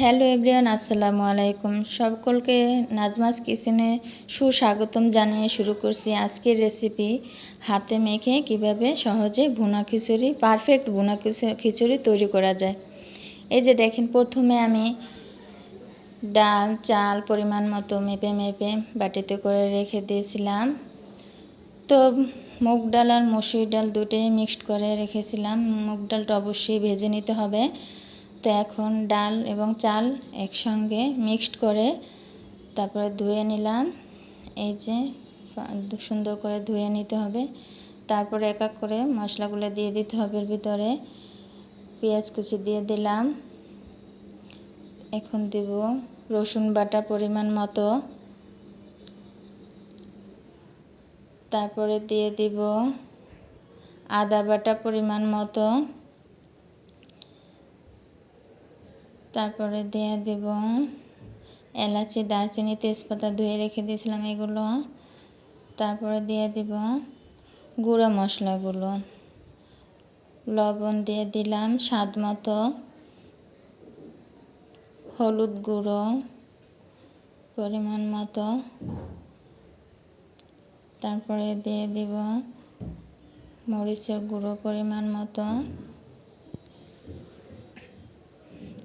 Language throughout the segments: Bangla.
হ্যালো এভরিওয়ান, আসসালামু আলাইকুম। সকলকে নাজমাস কিচেনে সুস্বাগতম জানিয়ে শুরু করছি আজকের রেসিপি। হাতে মেখে কিভাবে সহজে ভুনা খিচুড়ি, পারফেক্ট ভুনা খিচুড়ি তৈরি করা যায়। এই যে দেখেন, প্রথমে আমি ডাল চাল পরিমাণ মতো মেপে বাটিতে করে রেখে দিয়েছিলাম। তো মুগ ডাল আর মসুর ডাল দুটোই মিক্সড করে রেখেছিলাম। মুগ ডালটা অবশ্যই ভেজে নিতে হবে। তো এখন ডাল এবং চাল একসঙ্গে মিক্সড করে তারপরে ধুয়ে নিলাম। এই যে সুন্দর করে ধুয়ে নিতে হবে। তারপরে এক এক করে মশলাগুলো দিয়ে দিতে হবে। এর ভিতরে পেঁয়াজ কুচি দিয়ে দিলাম। এখন দেব রসুন বাটা পরিমাণ মতো। তারপরে দিয়ে দিব আদা বাটা পরিমাণ মতো। তারপরে দিয়ে দেব এলাচি, দারচিনি, তেজপাতা ধুয়ে রেখে দিয়েছিলাম এগুলো। তারপরে দিয়ে দেব গুঁড়া মশলাগুলো, লবণ দিয়ে দিলাম স্বাদ মতো, হলুদ গুঁড়ো পরিমাণ মতো। তারপরে দিয়ে দেব মরিচের গুঁড়ো পরিমাণ মতো।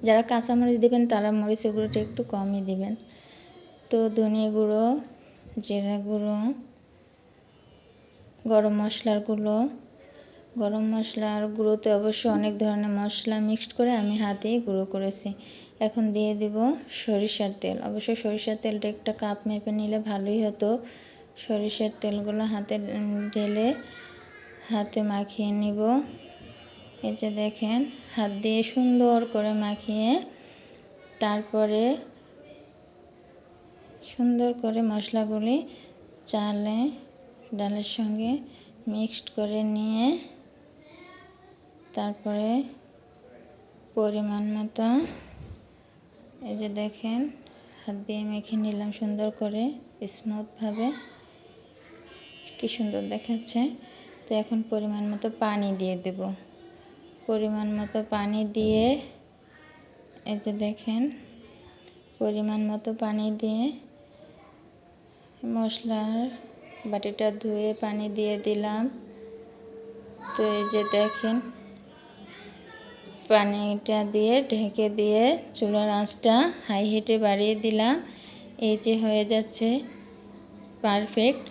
যারা কাঁচামরিচ দেবেন তারা মরিচের গুঁড়োটা একটু কমই দিবেন। তো ধনিয়া গুঁড়ো, জিরা গুঁড়ো, গরম মশলার গুঁড়ো। গরম মশলার গুঁড়োতে অবশ্য অনেক ধরনের মশলা মিক্সড করে আমি হাতেই গুঁড়ো করেছি। এখন দিয়ে দিব সরিষার তেল। অবশ্যই সরিষার তেলটা একটা কাপ মেপে নিলে ভালোই হতো। সরিষার তেলগুলো হাতে ঢেলে হাতে মাখিয়ে নিব। এই যে দেখেন, হাত দিয়ে সুন্দর করে মাখিয়ে তারপরে সুন্দর করে মশলাগুলি চালে ডালের সঙ্গে মিক্সড করে নিয়ে তারপরে পরিমাণ মতো, এই যে দেখেন, হাত দিয়ে মেখে নিলাম সুন্দর করে স্মুথভাবে। কি সুন্দর দেখাচ্ছে। তো এখন পরিমাণ মতো পানি দিয়ে দেব। পরিমাণ মতো পানি দিয়ে, এই যে দেখেন, পরিমাণ মতো পানি দিয়ে মশলার বাটিটা ধুয়ে পানি দিয়ে দিলাম। তো এই যে দেখেন, পানিটা দিয়ে ঢেকে দিয়ে চুলার আঁচটা হাই হিটে বাড়িয়ে দিলাম। এই যে হয়ে যাচ্ছে পারফেক্ট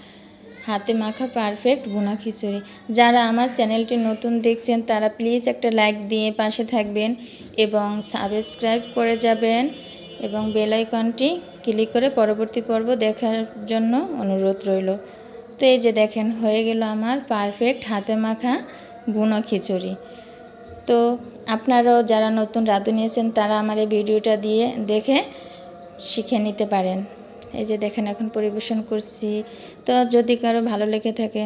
হাতে মাখা পারফেক্ট ভুনা খিচুড়ি। যারা আমার চ্যানেলটি নতুন দেখছেন তারা প্লিজ একটা লাইক দিয়ে পাশে থাকবেন এবং সাবস্ক্রাইব করে যাবেন এবং বেল আইকনটি ক্লিক করে পরবর্তী পর্ব দেখার জন্য অনুরোধ রইল। তো এই যে দেখেন, হয়ে গেল আমার পারফেক্ট হাতে মাখা ভুনা খিচুড়ি। তো আপনারাও যারা নতুন রাঁধুনি আছেন তারা আমার এই ভিডিওটা দিয়ে দেখে শিখে নিতে পারেন। এই যে দেখেন, এখন পরিবেশন করছি। তো যদি কারো ভালো লেগে থাকে